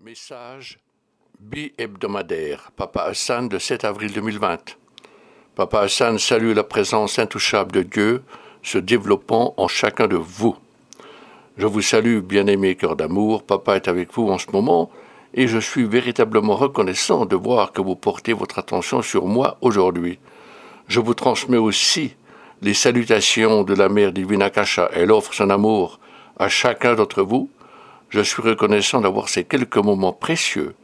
Message bi-hebdomadaire, Papa Hassan, le 7 avril 2020. Papa Hassan salue la présence intouchable de Dieu se développant en chacun de vous. Je vous salue, bien-aimé cœur d'amour, Papa est avec vous en ce moment et je suis véritablement reconnaissant de voir que vous portez votre attention sur moi aujourd'hui. Je vous transmets aussi les salutations de la Mère divine Akasha. Elle offre son amour à chacun d'entre vous. Je suis reconnaissant d'avoir ces quelques moments précieux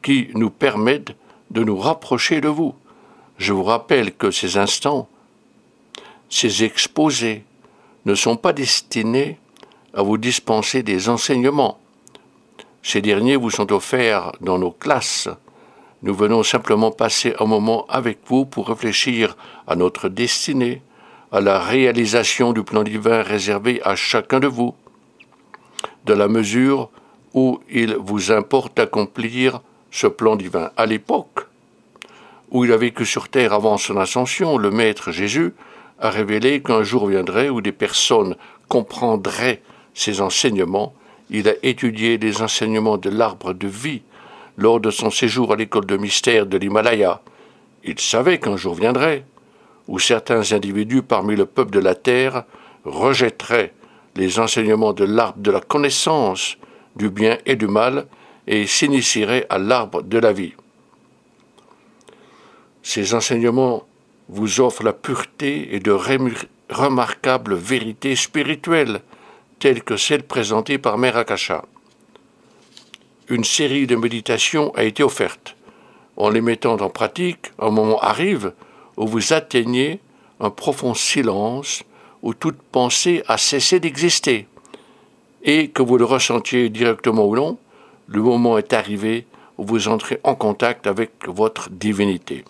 qui nous permettent de nous rapprocher de vous. Je vous rappelle que ces instants, ces exposés, ne sont pas destinés à vous dispenser des enseignements. Ces derniers vous sont offerts dans nos classes. Nous venons simplement passer un moment avec vous pour réfléchir à notre destinée, à la réalisation du plan divin réservé à chacun de vous, de la mesure où il vous importe d'accomplir ce plan divin. À l'époque où il a vécu sur terre avant son ascension, le Maître Jésus a révélé qu'un jour viendrait où des personnes comprendraient ses enseignements. Il a étudié les enseignements de l'arbre de vie lors de son séjour à l'école de mystère de l'Himalaya. Il savait qu'un jour viendrait où certains individus parmi le peuple de la terre rejetteraient les enseignements de l'arbre de la connaissance du bien et du mal et s'initieraient à l'arbre de la vie. Ces enseignements vous offrent la pureté et de remarquables vérités spirituelles, telles que celles présentées par Mère Akasha. Une série de méditations a été offerte. En les mettant en pratique, un moment arrive où vous atteignez un profond silence, où toute pensée a cessé d'exister. Et que vous le ressentiez directement ou non, le moment est arrivé où vous entrez en contact avec votre divinité.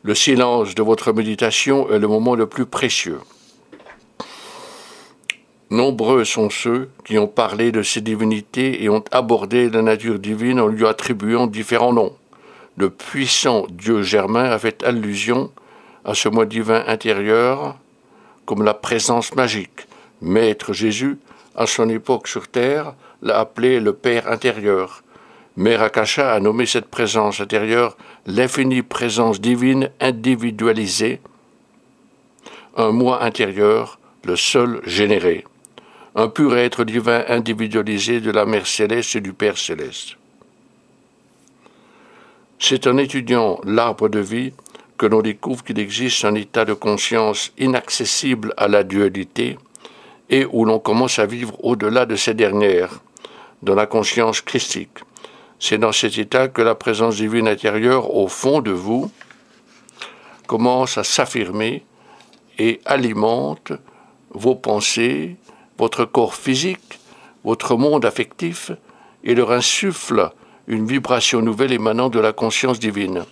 Le silence de votre méditation est le moment le plus précieux. Nombreux sont ceux qui ont parlé de ces divinités et ont abordé la nature divine en lui attribuant différents noms. Le puissant Dieu germain a fait allusion à ce moi divin intérieur comme la présence magique. Maître Jésus, à son époque sur terre, l'a appelé le Père intérieur. Mère Akasha a nommé cette présence intérieure l'infinie présence divine individualisée, un moi intérieur, le seul généré, un pur être divin individualisé de la Mère céleste et du Père céleste. C'est en étudiant l'arbre de vie que l'on découvre qu'il existe un état de conscience inaccessible à la dualité et où l'on commence à vivre au-delà de ces dernières, dans la conscience christique. C'est dans cet état que la présence divine intérieure au fond de vous commence à s'affirmer et alimente vos pensées, votre corps physique, votre monde affectif et leur insuffle une vibration nouvelle émanant de la conscience divine.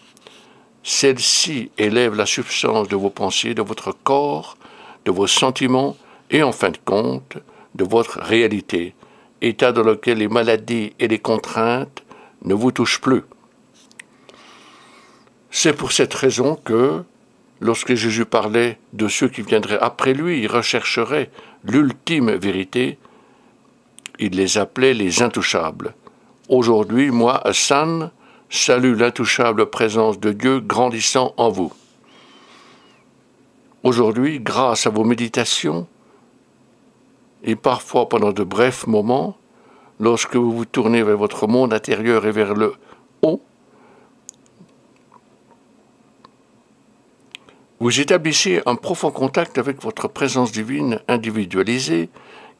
Celle-ci élève la substance de vos pensées, de votre corps, de vos sentiments et en fin de compte, de votre réalité, état dans lequel les maladies et les contraintes ne vous touchent plus. C'est pour cette raison que, lorsque Jésus parlait de ceux qui viendraient après lui, il rechercherait l'ultime vérité, il les appelait les intouchables. Aujourd'hui, moi, Hassan, salue l'intouchable présence de Dieu grandissant en vous. Aujourd'hui, grâce à vos méditations, et parfois pendant de brefs moments, lorsque vous vous tournez vers votre monde intérieur et vers le haut, vous établissez un profond contact avec votre présence divine individualisée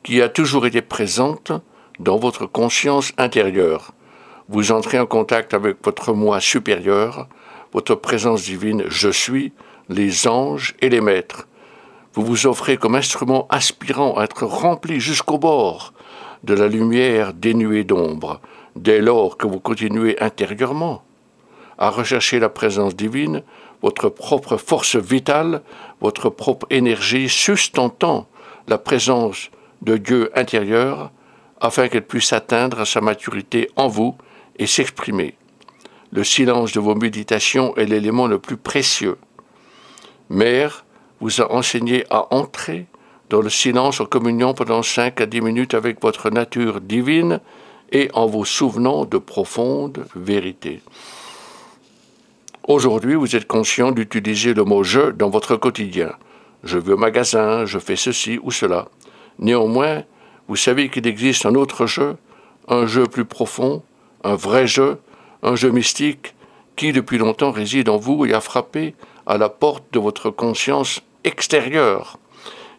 qui a toujours été présente dans votre conscience intérieure. Vous entrez en contact avec votre moi supérieur, votre présence divine « Je suis », les anges et les maîtres. Vous vous offrez comme instrument aspirant à être rempli jusqu'au bord de la lumière dénuée d'ombre, dès lors que vous continuez intérieurement à rechercher la présence divine, votre propre force vitale, votre propre énergie sustentant la présence de Dieu intérieur, afin qu'elle puisse atteindre sa maturité en vous et s'exprimer. Le silence de vos méditations est l'élément le plus précieux. Mère vous a enseigné à entrer dans le silence en communion pendant 5 à 10 minutes avec votre nature divine et en vous souvenant de profondes vérités. Aujourd'hui, vous êtes conscient d'utiliser le mot « je » dans votre quotidien. Je vais au magasin, je fais ceci ou cela. Néanmoins, vous savez qu'il existe un autre jeu, un jeu plus profond, un vrai jeu, un jeu mystique qui depuis longtemps réside en vous et a frappé à la porte de votre conscience extérieure.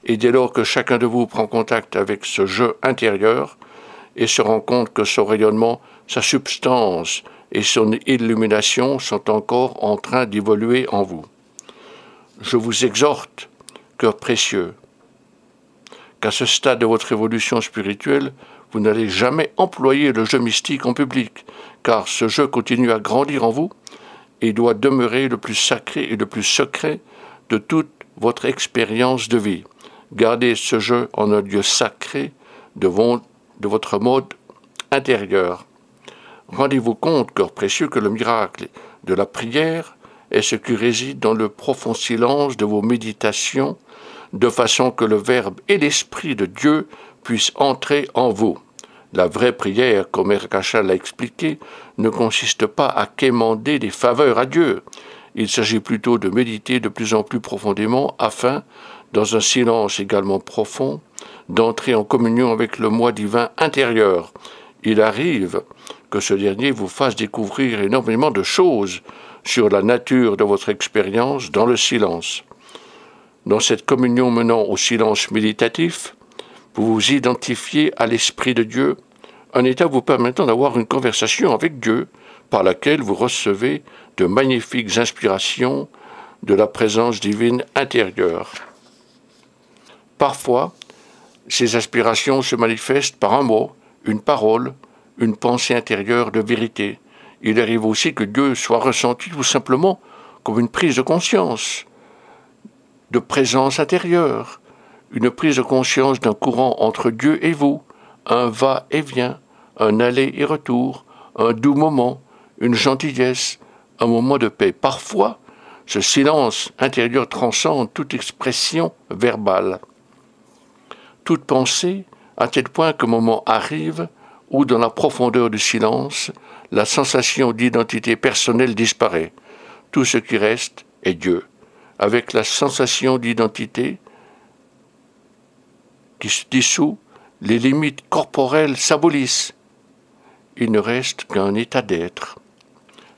Et dès lors que chacun de vous prend contact avec ce jeu intérieur et se rend compte que son rayonnement, sa substance et son illumination sont encore en train d'évoluer en vous. Je vous exhorte, cœur précieux, qu'à ce stade de votre évolution spirituelle, vous n'allez jamais employer le jeu mystique en public, car ce jeu continue à grandir en vous et doit demeurer le plus sacré et le plus secret de toute votre expérience de vie. Gardez ce jeu en un lieu sacré de votre mode intérieur. Rendez-vous compte, cœur précieux, que le miracle de la prière est ce qui réside dans le profond silence de vos méditations, de façon que le Verbe et l'Esprit de Dieu puissent entrer en vous. La vraie prière, comme Erkachal l'a expliqué, ne consiste pas à quémander des faveurs à Dieu. Il s'agit plutôt de méditer de plus en plus profondément afin, dans un silence également profond, d'entrer en communion avec le moi divin intérieur. Il arrive que ce dernier vous fasse découvrir énormément de choses sur la nature de votre expérience dans le silence. Dans cette communion menant au silence méditatif, vous vous identifiez à l'Esprit de Dieu, un état vous permettant d'avoir une conversation avec Dieu, par laquelle vous recevez de magnifiques inspirations de la présence divine intérieure. Parfois, ces inspirations se manifestent par un mot, une parole, une pensée intérieure de vérité. Il arrive aussi que Dieu soit ressenti tout simplement comme une prise de conscience, de présence intérieure, une prise de conscience d'un courant entre Dieu et vous, un va-et-vient, un aller et retour, un doux moment, une gentillesse, un moment de paix. Parfois, ce silence intérieur transcende toute expression verbale, toute pensée, à tel point qu'un moment arrive où, dans la profondeur du silence, la sensation d'identité personnelle disparaît. Tout ce qui reste est Dieu. Avec la sensation d'identité qui se dissout, les limites corporelles s'abolissent. Il ne reste qu'un état d'être.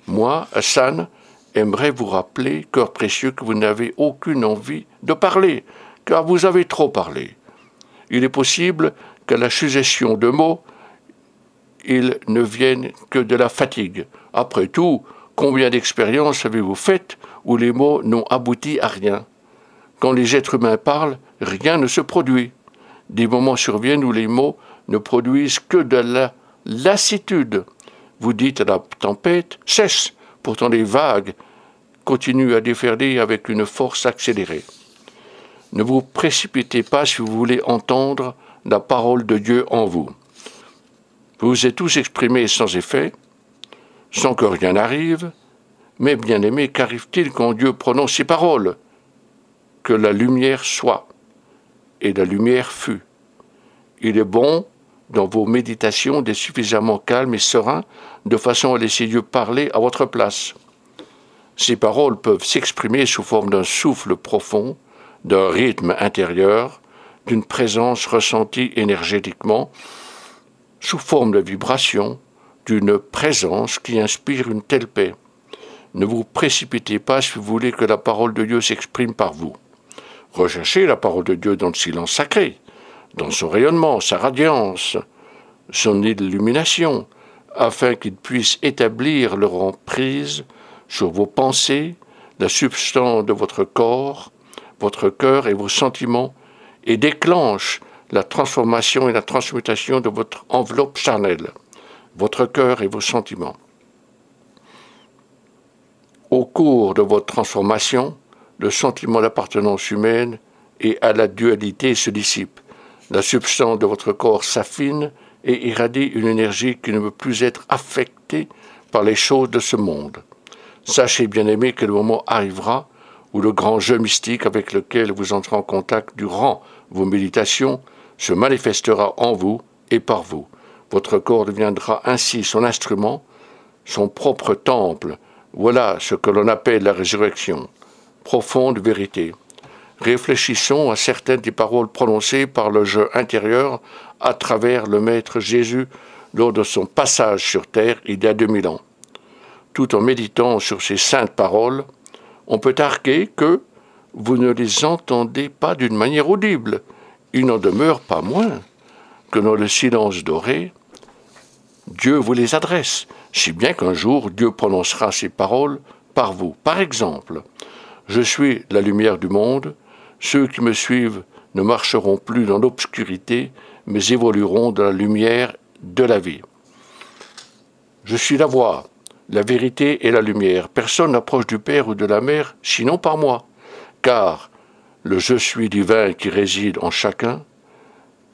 Moi, Hassan, aimerais vous rappeler, cœur précieux, que vous n'avez aucune envie de parler, car vous avez trop parlé. Il est possible qu'à la suggestion de mots, ils ne viennent que de la fatigue. Après tout, combien d'expériences avez-vous faites où les mots n'ont abouti à rien? Quand les êtres humains parlent, rien ne se produit. Des moments surviennent où les mots ne produisent que de la lassitude. Vous dites à la tempête « cesse », pourtant les vagues continuent à déferler avec une force accélérée. Ne vous précipitez pas si vous voulez entendre la parole de Dieu en vous. Vous vous êtes tous exprimés sans effet, sans que rien n'arrive, mais bien-aimé, qu'arrive-t-il quand Dieu prononce ces paroles? Que la lumière soit, et la lumière fut. Il est bon, dans vos méditations, d'être suffisamment calme et serein, de façon à laisser Dieu parler à votre place. Ces paroles peuvent s'exprimer sous forme d'un souffle profond, d'un rythme intérieur, d'une présence ressentie énergétiquement, sous forme de vibration, d'une présence qui inspire une telle paix. Ne vous précipitez pas si vous voulez que la parole de Dieu s'exprime par vous. Recherchez la parole de Dieu dans le silence sacré, dans son rayonnement, sa radiance, son illumination, afin qu'il puisse établir leur emprise sur vos pensées, la substance de votre corps, votre cœur et vos sentiments, et déclenche la transformation et la transmutation de votre enveloppe charnelle, votre cœur et vos sentiments. Au cours de votre transformation, le sentiment d'appartenance humaine et à la dualité se dissipe. La substance de votre corps s'affine et irradie une énergie qui ne peut plus être affectée par les choses de ce monde. Sachez, bien-aimés, que le moment arrivera où le grand jeu mystique avec lequel vous entrez en contact durant vos méditations se manifestera en vous et par vous. Votre corps deviendra ainsi son instrument, son propre temple. Voilà ce que l'on appelle la résurrection. Profonde vérité. Réfléchissons à certaines des paroles prononcées par le jeu intérieur à travers le Maître Jésus lors de son passage sur terre il y a 2000 ans. Tout en méditant sur ces saintes paroles, on peut arguer que vous ne les entendez pas d'une manière audible. Il n'en demeure pas moins que dans le silence doré, Dieu vous les adresse, si bien qu'un jour Dieu prononcera ces paroles par vous. Par exemple, « Je suis la lumière du monde, ceux qui me suivent ne marcheront plus dans l'obscurité, mais évolueront dans la lumière de la vie. Je suis la voie, la vérité et la lumière. Personne n'approche du Père ou de la Mère, sinon par moi. Car le je suis divin qui réside en chacun,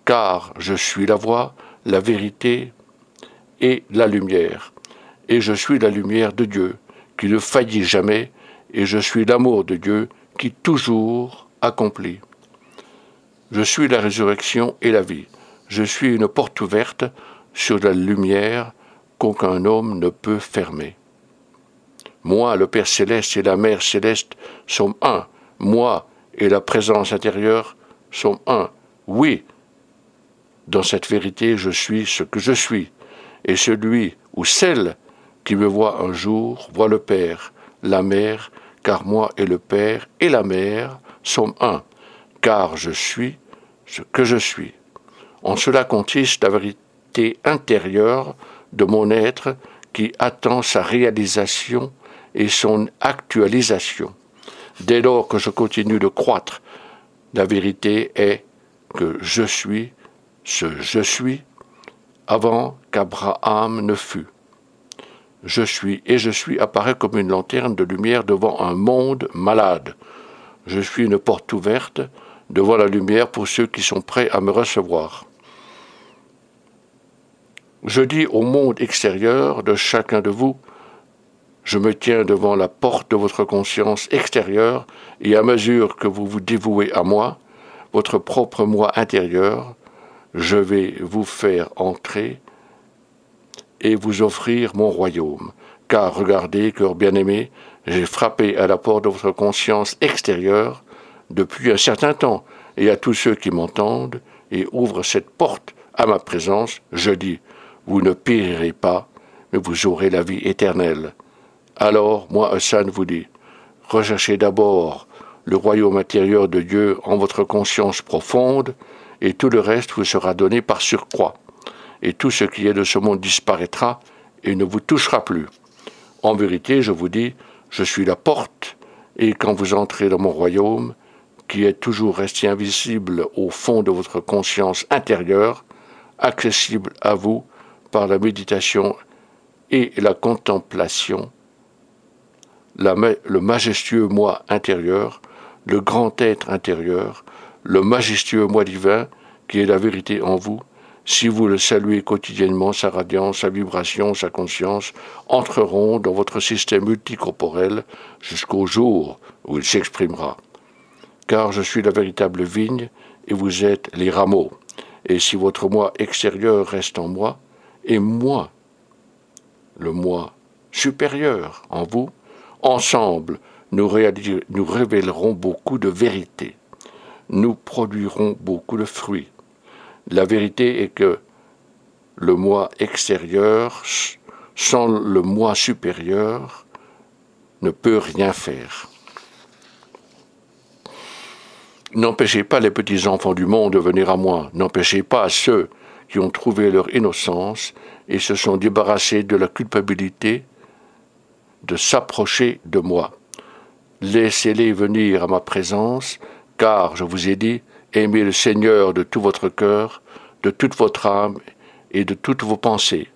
car je suis la voie, la vérité et la lumière. Et je suis la lumière de Dieu, qui ne faillit jamais, et je suis l'amour de Dieu, qui toujours accomplit. Je suis la résurrection et la vie. Je suis une porte ouverte sur la lumière qu'aucun homme ne peut fermer. Moi, le Père céleste et la Mère céleste sommes un. Moi et la présence intérieure sommes un. Oui, dans cette vérité, je suis ce que je suis. Et celui ou celle qui me voit un jour voit le Père, la Mère, car moi et le Père et la Mère sommes un. Car je suis ce que je suis. En cela consiste la vérité intérieure de mon être qui attend sa réalisation et son actualisation. Dès lors que je continue de croître, la vérité est que je suis ce je suis avant qu'Abraham ne fût. Je suis et je suis apparaît comme une lanterne de lumière devant un monde malade. Je suis une porte ouverte devant la lumière pour ceux qui sont prêts à me recevoir. Je dis au monde extérieur de chacun de vous, je me tiens devant la porte de votre conscience extérieure et à mesure que vous vous dévouez à moi, votre propre moi intérieur, je vais vous faire entrer et vous offrir mon royaume. Car regardez, cœur bien-aimé, j'ai frappé à la porte de votre conscience extérieure depuis un certain temps, et à tous ceux qui m'entendent et ouvrent cette porte à ma présence, je dis, vous ne périrez pas, mais vous aurez la vie éternelle. Alors, moi, Hassan vous dit, recherchez d'abord le royaume intérieur de Dieu en votre conscience profonde, et tout le reste vous sera donné par surcroît. Et tout ce qui est de ce monde disparaîtra et ne vous touchera plus. En vérité, je vous dis, je suis la porte, et quand vous entrez dans mon royaume, qui est toujours resté invisible au fond de votre conscience intérieure, accessible à vous par la méditation et la contemplation, le majestueux moi intérieur, le grand être intérieur, le majestueux moi divin qui est la vérité en vous, si vous le saluez quotidiennement, sa radiance, sa vibration, sa conscience entreront dans votre système multicorporel jusqu'au jour où il s'exprimera. Car je suis la véritable vigne et vous êtes les rameaux. Et si votre moi extérieur reste en moi, et moi, le moi supérieur en vous, ensemble, nous révélerons beaucoup de vérité. Nous produirons beaucoup de fruits. La vérité est que le moi extérieur, sans le moi supérieur, ne peut rien faire. N'empêchez pas les petits enfants du monde de venir à moi. N'empêchez pas ceux qui ont trouvé leur innocence et se sont débarrassés de la culpabilité de s'approcher de moi. Laissez-les venir à ma présence, car, je vous ai dit, aimez le Seigneur de tout votre cœur, de toute votre âme et de toutes vos pensées.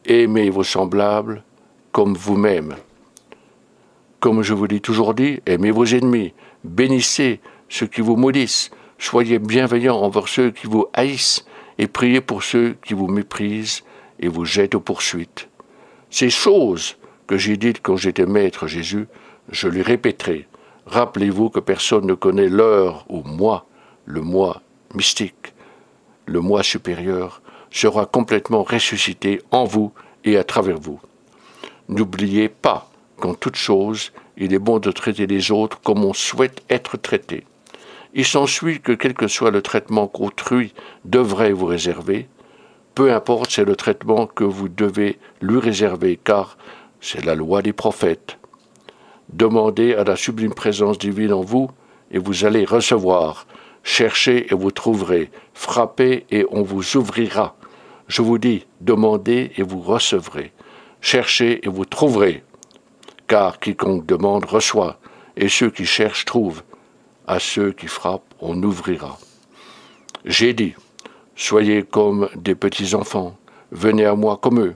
Aimez vos semblables comme vous-même. Comme je vous l'ai toujours dit, aimez vos ennemis, bénissez ceux qui vous maudissent, soyez bienveillants envers ceux qui vous haïssent et priez pour ceux qui vous méprisent et vous jettent aux poursuites. Ces choses que j'ai dites quand j'étais maître Jésus, je les répéterai. Rappelez-vous que personne ne connaît l'heure où moi, le moi mystique, le moi supérieur, sera complètement ressuscité en vous et à travers vous. N'oubliez pas qu'en toute chose, il est bon de traiter les autres comme on souhaite être traité. Il s'ensuit que quel que soit le traitement qu'autrui devrait vous réserver, peu importe, c'est le traitement que vous devez lui réserver, car c'est la loi des prophètes. Demandez à la sublime présence divine en vous, et vous allez recevoir. Cherchez et vous trouverez. Frappez et on vous ouvrira. Je vous dis, demandez et vous recevrez. Cherchez et vous trouverez. Car quiconque demande reçoit, et ceux qui cherchent trouvent. À ceux qui frappent, on ouvrira. J'ai dit, soyez comme des petits enfants, venez à moi comme eux.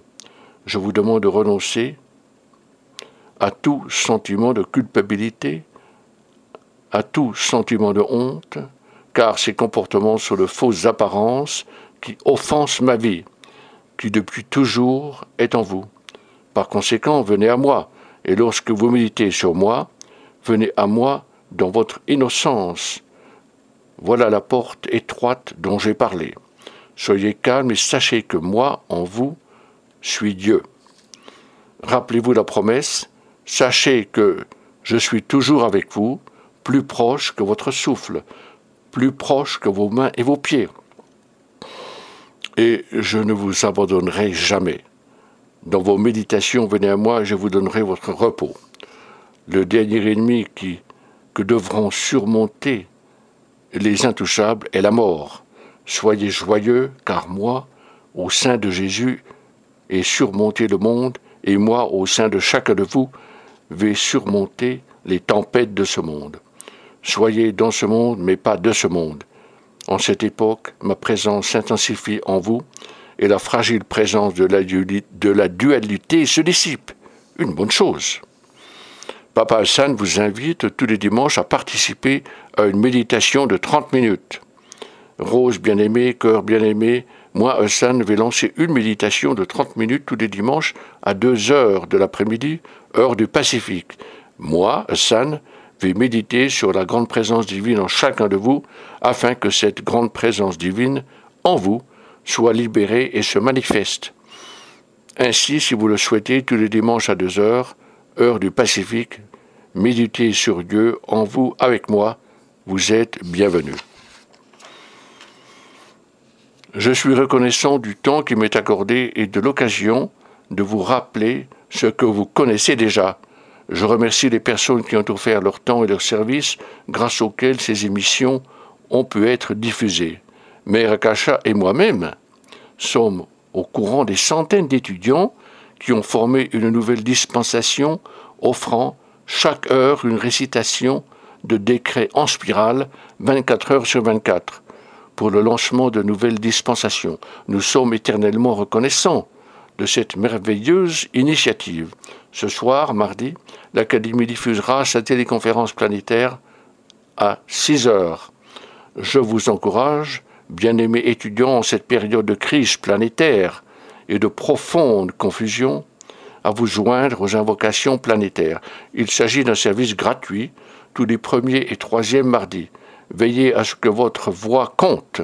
Je vous demande de renoncer à tout sentiment de culpabilité, à tout sentiment de honte, car ces comportements sont de fausses apparences qui offensent ma vie, qui depuis toujours est en vous. Par conséquent, venez à moi, et lorsque vous méditez sur moi, venez à moi dans votre innocence. Voilà la porte étroite dont j'ai parlé. Soyez calmes et sachez que moi, en vous, suis Dieu. Rappelez-vous la promesse, sachez que je suis toujours avec vous, plus proche que votre souffle, plus proche que vos mains et vos pieds. Et je ne vous abandonnerai jamais. Dans vos méditations, venez à moi et je vous donnerai votre repos. Le dernier ennemi que devront surmonter les intouchables est la mort. Soyez joyeux, car moi, au sein de Jésus, ai surmonté le monde, et moi, au sein de chacun de vous, vais surmonter les tempêtes de ce monde. Soyez dans ce monde, mais pas de ce monde. En cette époque, ma présence s'intensifie en vous, et la fragile présence de la dualité se dissipe. Une bonne chose. Papa Hassan vous invite tous les dimanches à participer à une méditation de 30 minutes. Rose bien-aimée, cœur bien-aimé, moi, Hassan, vais lancer une méditation de 30 minutes tous les dimanches à 2 heures de l'après-midi, heure du Pacifique. Moi, Hassan, vais méditer sur la grande présence divine en chacun de vous, afin que cette grande présence divine, en vous, soit libérée et se manifeste. Ainsi, si vous le souhaitez, tous les dimanches à 2 heures, heure du Pacifique, méditez sur Dieu en vous avec moi, vous êtes bienvenus. Je suis reconnaissant du temps qui m'est accordé et de l'occasion de vous rappeler ce que vous connaissez déjà. Je remercie les personnes qui ont offert leur temps et leur service, grâce auxquels ces émissions ont pu être diffusées. Mère Akasha et moi-même sommes au courant des centaines d'étudiants qui ont formé une nouvelle dispensation offrant chaque heure une récitation de décrets en spirale 24 heures sur 24 pour le lancement de nouvelles dispensations. Nous sommes éternellement reconnaissants de cette merveilleuse initiative. Ce soir, mardi, l'Académie diffusera sa téléconférence planétaire à 6 heures. Je vous encourage, bien-aimés étudiants, en cette période de crise planétaire et de profonde confusion, à vous joindre aux invocations planétaires. Il s'agit d'un service gratuit tous les premiers et troisièmes mardis. Veillez à ce que votre voix compte.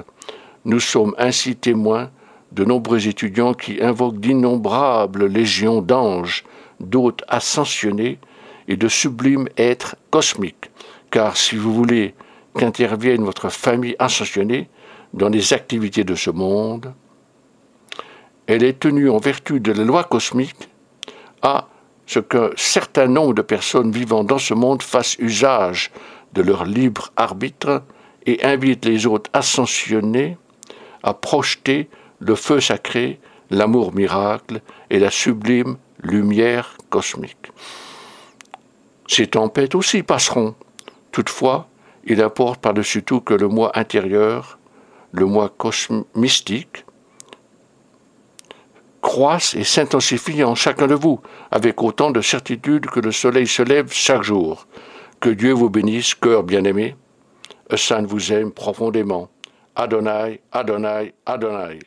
Nous sommes ainsi témoins de nombreux étudiants qui invoquent d'innombrables légions d'anges, d'hôtes ascensionnés et de sublimes êtres cosmiques. Car si vous voulez qu'intervienne votre famille ascensionnée dans les activités de ce monde, elle est tenue en vertu de la loi cosmique à ce qu'un certain nombre de personnes vivant dans ce monde fassent usage de leur libre arbitre et invitent les autres ascensionnés à projeter le feu sacré, l'amour miracle et la sublime lumière cosmique. Ces tempêtes aussi passeront. Toutefois, il importe par-dessus tout que le moi intérieur, le moi mystique, croisse et s'intensifie en chacun de vous, avec autant de certitude que le soleil se lève chaque jour. Que Dieu vous bénisse, cœur bien-aimé. Hassan vous aime profondément. Adonai, Adonai, Adonai.